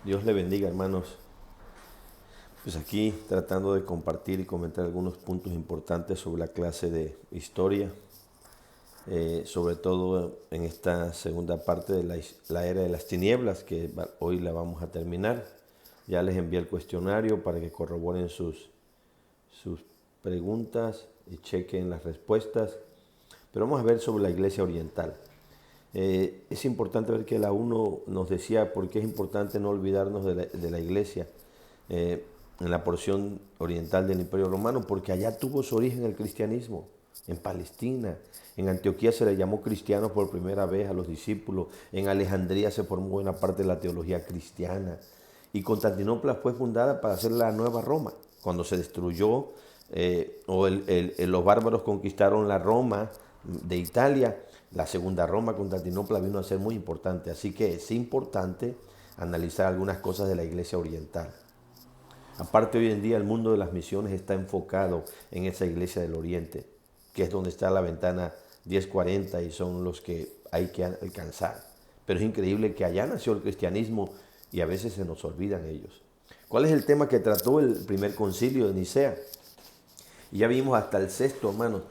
Dios le bendiga, hermanos. Pues aquí tratando de compartir y comentar algunos puntos importantes sobre la clase de historia, sobre todo en esta segunda parte de la era de las tinieblas, que hoy la vamos a terminar. Ya les envié el cuestionario para que corroboren sus preguntas y chequen las respuestas. Pero vamos a ver sobre la iglesia oriental. Es importante ver que la UNO nos decía por qué es importante no olvidarnos de la iglesia en la porción oriental del Imperio Romano, porque allá tuvo su origen el cristianismo, en Palestina. En Antioquía se le llamó cristianos por primera vez a los discípulos. En Alejandría se formó buena parte de la teología cristiana. Y Constantinopla fue fundada para ser la nueva Roma. Cuando se destruyó los bárbaros conquistaron la Roma de Italia, la segunda Roma, Constantinopla, vino a ser muy importante. Así que es importante analizar algunas cosas de la iglesia oriental. Aparte, hoy en día el mundo de las misiones está enfocado en esa iglesia del oriente, que es donde está la ventana 1040 y son los que hay que alcanzar. Pero es increíble que allá nació el cristianismo y a veces se nos olvidan ellos. ¿Cuál es el tema que trató el primer concilio de Nicea? Y ya vimos hasta el sexto, hermano.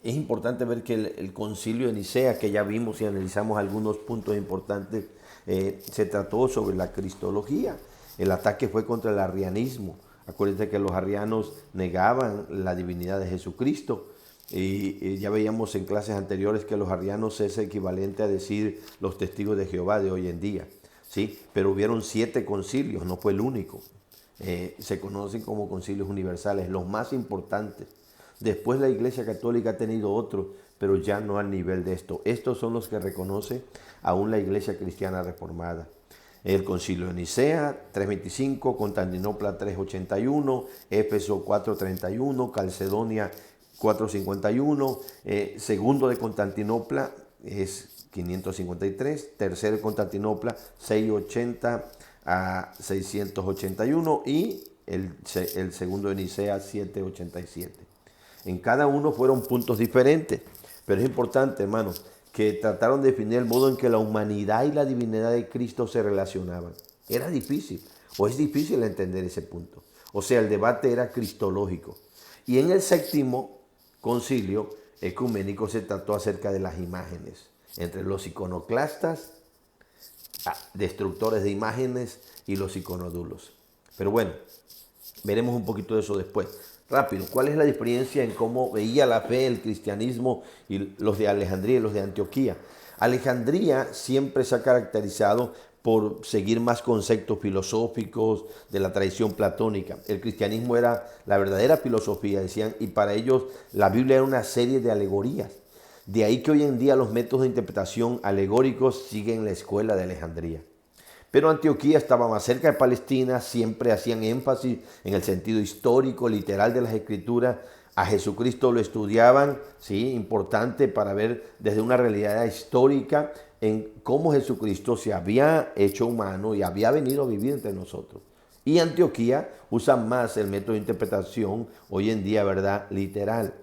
Es importante ver que el concilio de Nicea, que ya vimos y analizamos algunos puntos importantes, se trató sobre la cristología. El ataque fue contra el arrianismo. Acuérdense que los arrianos negaban la divinidad de Jesucristo. Y ya veíamos en clases anteriores que los arrianos es equivalente a decir los testigos de Jehová de hoy en día. ¿Sí? Pero hubieron 7 concilios, no fue el único. Se conocen como concilios universales, los más importantes. Después la Iglesia Católica ha tenido otros, pero ya no al nivel de esto. Estos son los que reconoce aún la Iglesia Cristiana Reformada. El Concilio de Nicea 325, Constantinopla 381, Éfeso 431, Calcedonia 451, segundo de Constantinopla es 553, tercero de Constantinopla 680 a 681 y el segundo de Nicea 787. En cada uno fueron puntos diferentes, pero es importante, hermanos, que trataron de definir el modo en que la humanidad y la divinidad de Cristo se relacionaban. Era difícil, o es difícil entender ese punto. O sea, el debate era cristológico. Y en el séptimo concilio ecuménico se trató acerca de las imágenes, entre los iconoclastas, destructores de imágenes, y los iconodulos. Pero bueno, veremos un poquito de eso después. Rápido, ¿cuál es la diferencia en cómo veía la fe, el cristianismo y los de Alejandría y los de Antioquía? Alejandría siempre se ha caracterizado por seguir más conceptos filosóficos de la tradición platónica. El cristianismo era la verdadera filosofía, decían, y para ellos la Biblia era una serie de alegorías. De ahí que hoy en día los métodos de interpretación alegóricos siguen la escuela de Alejandría. Pero Antioquía estaba más cerca de Palestina, siempre hacían énfasis en el sentido histórico, literal de las escrituras. A Jesucristo lo estudiaban, ¿sí? Importante para ver desde una realidad histórica en cómo Jesucristo se había hecho humano y había venido a vivir entre nosotros. Y Antioquía usa más el método de interpretación hoy en día, ¿verdad? Literal,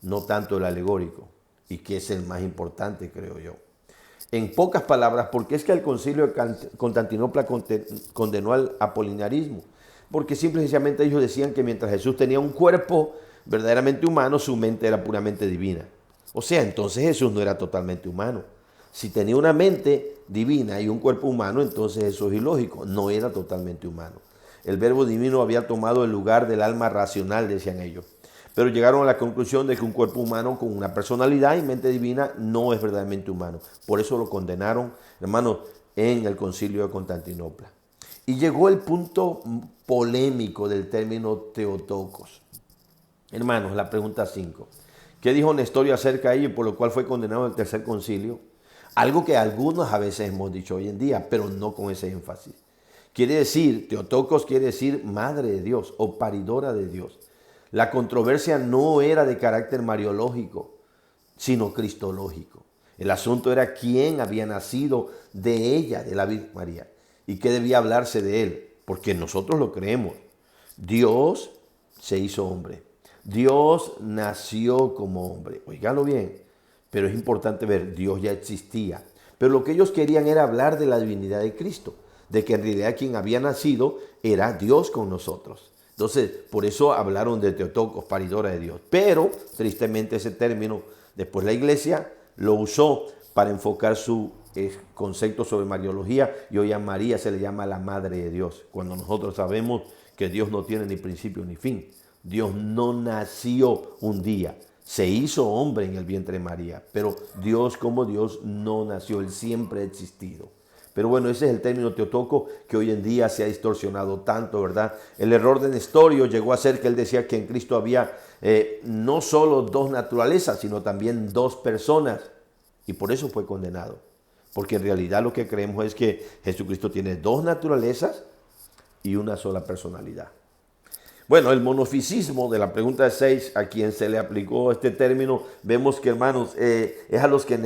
no tanto el alegórico, y que es el más importante, creo yo. En pocas palabras, ¿por qué es que el concilio de Constantinopla condenó al apolinarismo? Porque simple y sencillamente ellos decían que mientras Jesús tenía un cuerpo verdaderamente humano, su mente era puramente divina. O sea, entonces Jesús no era totalmente humano. Si tenía una mente divina y un cuerpo humano, entonces eso es ilógico, no era totalmente humano. El verbo divino había tomado el lugar del alma racional, decían ellos. Pero llegaron a la conclusión de que un cuerpo humano con una personalidad y mente divina no es verdaderamente humano. Por eso lo condenaron, hermanos, en el concilio de Constantinopla. Y llegó el punto polémico del término Teotocos. Hermanos, la pregunta 5. ¿Qué dijo Nestorio acerca de ello y por lo cual fue condenado en el tercer concilio? Algo que algunos a veces hemos dicho hoy en día, pero no con ese énfasis. Quiere decir, Teotocos quiere decir madre de Dios o paridora de Dios. La controversia no era de carácter mariológico, sino cristológico. El asunto era quién había nacido de ella, de la Virgen María, y qué debía hablarse de él, porque nosotros lo creemos. Dios se hizo hombre. Dios nació como hombre. Óigalo bien, pero es importante ver, Dios ya existía. Pero lo que ellos querían era hablar de la divinidad de Cristo. de que en realidad quien había nacido era Dios con nosotros. Entonces, por eso hablaron de Teotocos, paridora de Dios. Pero, tristemente, ese término, después la iglesia lo usó para enfocar su concepto sobre Mariología, y hoy a María se le llama la Madre de Dios, cuando nosotros sabemos que Dios no tiene ni principio ni fin. Dios no nació un día, se hizo hombre en el vientre de María, pero Dios como Dios no nació, Él siempre ha existido. Pero bueno, ese es el término Teotocos que hoy en día se ha distorsionado tanto, ¿verdad? El error de Nestorio llegó a ser que él decía que en Cristo había no solo dos naturalezas, sino también dos personas, y por eso fue condenado. Porque en realidad lo que creemos es que Jesucristo tiene dos naturalezas y una sola personalidad. Bueno, el monofisismo de la pregunta 6, a quien se le aplicó este término, vemos que, hermanos, es a los que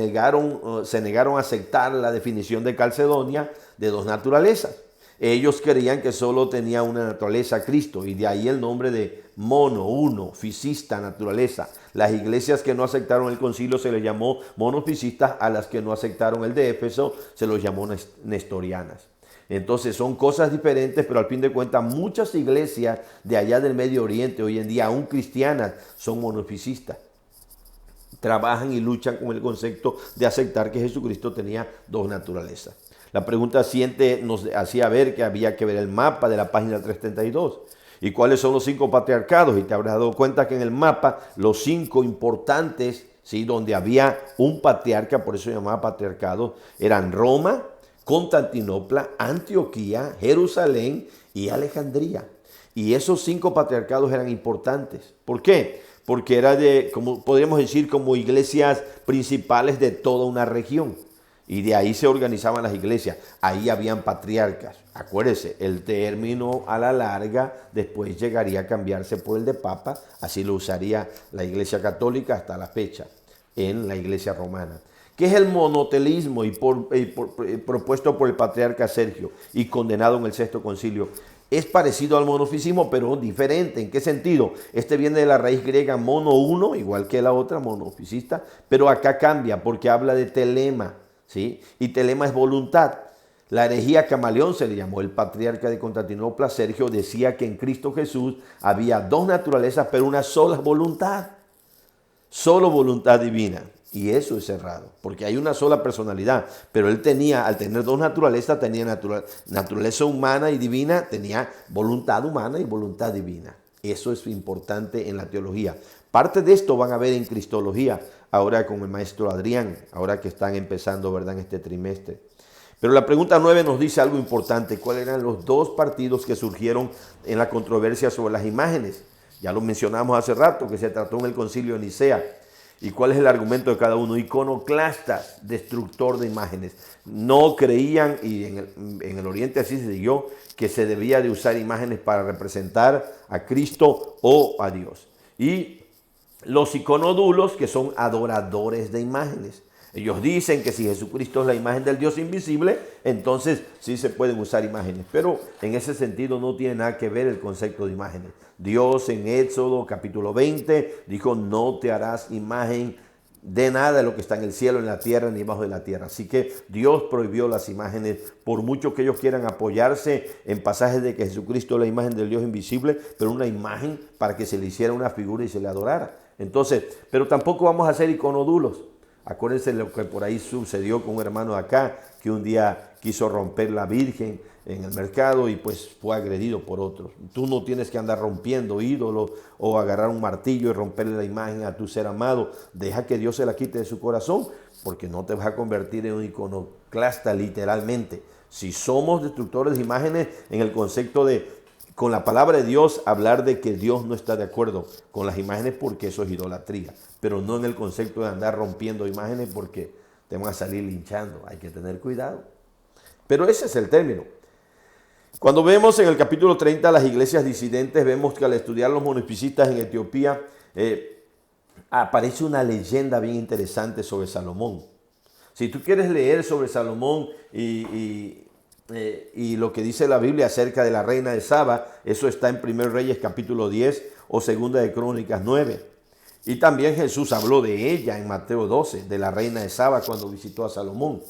se negaron a aceptar la definición de Calcedonia de dos naturalezas. Ellos creían que solo tenía una naturaleza Cristo, y de ahí el nombre de mono, uno, fisista, naturaleza. Las iglesias que no aceptaron el concilio se les llamó monofisistas, a las que no aceptaron el de Éfeso se los llamó nestorianas. Entonces son cosas diferentes, pero al fin de cuentas muchas iglesias de allá del Medio Oriente, hoy en día aún cristianas, son monofisistas. Trabajan y luchan con el concepto de aceptar que Jesucristo tenía dos naturalezas. La pregunta siguiente nos hacía ver que había que ver el mapa de la página 332. ¿Y cuáles son los 5 patriarcados? Y te habrás dado cuenta que en el mapa los 5 importantes, ¿sí?, donde había un patriarca, por eso se llamaba patriarcado, eran Roma, Constantinopla, Antioquía, Jerusalén y Alejandría. Y esos 5 patriarcados eran importantes. ¿Por qué? Porque era como podríamos decir, como iglesias principales de toda una región. Y de ahí se organizaban las iglesias. Ahí habían patriarcas. Acuérdese, el término a la larga después llegaría a cambiarse por el de papa. Así lo usaría la iglesia católica hasta la fecha en la iglesia romana. ¿Qué es el monotelismo propuesto por el patriarca Sergio y condenado en el Sexto Concilio? Es parecido al monofisismo, pero diferente. ¿En qué sentido? Este viene de la raíz griega mono, uno, igual que la otra, monofisista, pero acá cambia porque habla de telema, ¿sí? Y telema es voluntad. La herejía Camaleón se le llamó. El patriarca de Constantinopla, Sergio, decía que en Cristo Jesús había dos naturalezas, pero una sola voluntad. Solo voluntad divina. Y eso es errado, porque hay una sola personalidad, pero él tenía, al tener dos naturalezas, tenía naturaleza humana y divina, tenía voluntad humana y voluntad divina. Eso es importante en la teología. Parte de esto van a ver en Cristología, ahora con el maestro Adrián, ahora que están empezando, ¿verdad?, en este trimestre. Pero la pregunta 9 nos dice algo importante. ¿Cuáles eran los dos partidos que surgieron en la controversia sobre las imágenes? Ya lo mencionamos hace rato, que se trató en el concilio de Nicea. ¿Y cuál es el argumento de cada uno? Iconoclastas, destructor de imágenes. No creían, y en el Oriente así se siguió, que se debía de usar imágenes para representar a Cristo o a Dios. Y los iconodulos, que son adoradores de imágenes. Ellos dicen que si Jesucristo es la imagen del Dios invisible, entonces sí se pueden usar imágenes. Pero en ese sentido no tiene nada que ver el concepto de imágenes. Dios en Éxodo capítulo 20 dijo: no te harás imagen de nada de lo que está en el cielo, en la tierra, ni debajo de la tierra. Así que Dios prohibió las imágenes, por mucho que ellos quieran apoyarse en pasajes de que Jesucristo es la imagen del Dios invisible, pero una imagen para que se le hiciera una figura y se le adorara. Entonces, pero tampoco vamos a hacer iconodulos. Acuérdense lo que por ahí sucedió con un hermano de acá, que un día quiso romper la Virgen en el mercado y pues fue agredido por otros. Tú no tienes que andar rompiendo ídolos o agarrar un martillo y romperle la imagen a tu ser amado. Deja que Dios se la quite de su corazón, porque no te vas a convertir en un iconoclasta literalmente. Si somos destructores de imágenes en el concepto de, con la palabra de Dios, hablar de que Dios no está de acuerdo con las imágenes, porque eso es idolatría, pero no en el concepto de andar rompiendo imágenes porque te van a salir linchando. Hay que tener cuidado. Pero ese es el término. Cuando vemos en el capítulo 30 las iglesias disidentes, vemos que al estudiar los monofisistas en Etiopía, aparece una leyenda bien interesante sobre Salomón. Si tú quieres leer sobre Salomón y lo que dice la Biblia acerca de la reina de Saba, eso está en 1 Reyes capítulo 10 o 2 de Crónicas 9. Y también Jesús habló de ella en Mateo 12, de la reina de Saba, cuando visitó a Salomón.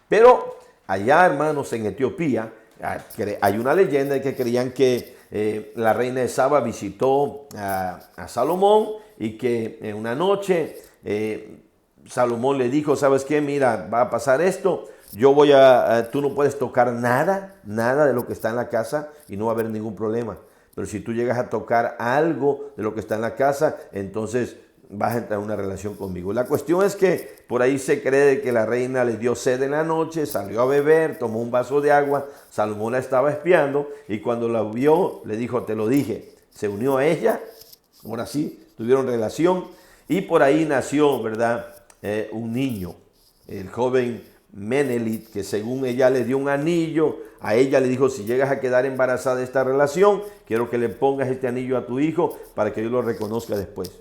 Pero allá, hermanos, en Etiopía, Hay una leyenda de que creían que la reina de Saba visitó a Salomón y que en una noche Salomón le dijo, ¿sabes qué? Mira, va a pasar esto. Tú no puedes tocar nada de lo que está en la casa y no va a haber ningún problema. Pero si tú llegas a tocar algo de lo que está en la casa, entonces vas a entrar en una relación conmigo. La cuestión es que por ahí se cree que la reina le dio sed en la noche, salió a beber, tomó un vaso de agua, Salomón la estaba espiando y cuando la vio le dijo, te lo dije, se unió a ella, ahora sí, tuvieron relación y por ahí nació, ¿verdad? Un niño, el joven Menelit, que según ella le dio un anillo, a ella le dijo, si llegas a quedar embarazada de esta relación, quiero que le pongas este anillo a tu hijo para que yo lo reconozca después.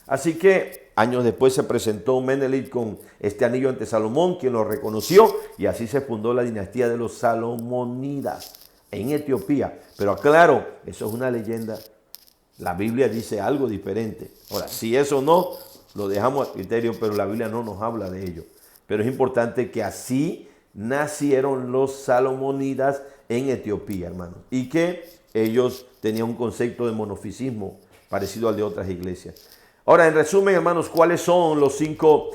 Así que años después se presentó Menelit con este anillo ante Salomón, quien lo reconoció, y así se fundó la dinastía de los Salomónidas en Etiopía. Pero aclaro, eso es una leyenda. La Biblia dice algo diferente. Ahora, si eso no, lo dejamos a criterio, pero la Biblia no nos habla de ello. Pero es importante que así nacieron los Salomónidas en Etiopía, hermanos. Y que ellos tenían un concepto de monofisismo parecido al de otras iglesias. Ahora, en resumen, hermanos, ¿cuáles son los 5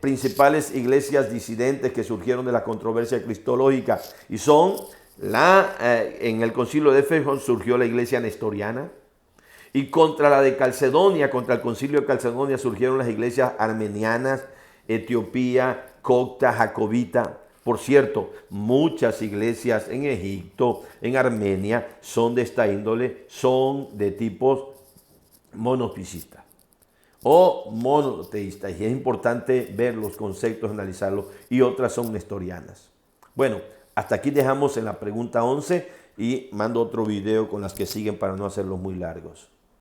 principales iglesias disidentes que surgieron de la controversia cristológica? Y son, en el concilio de Éfeso surgió la iglesia nestoriana, y contra la de Calcedonia, contra el concilio de Calcedonia surgieron las iglesias armenianas, Etiopía, copta, jacobita. Por cierto, muchas iglesias en Egipto, en Armenia, son de esta índole, son de tipos monoficistas o monoteístas, y es importante ver los conceptos, analizarlos, y otras son nestorianas. Bueno, hasta aquí dejamos en la pregunta 11 y mando otro video con las que siguen para no hacerlos muy largos.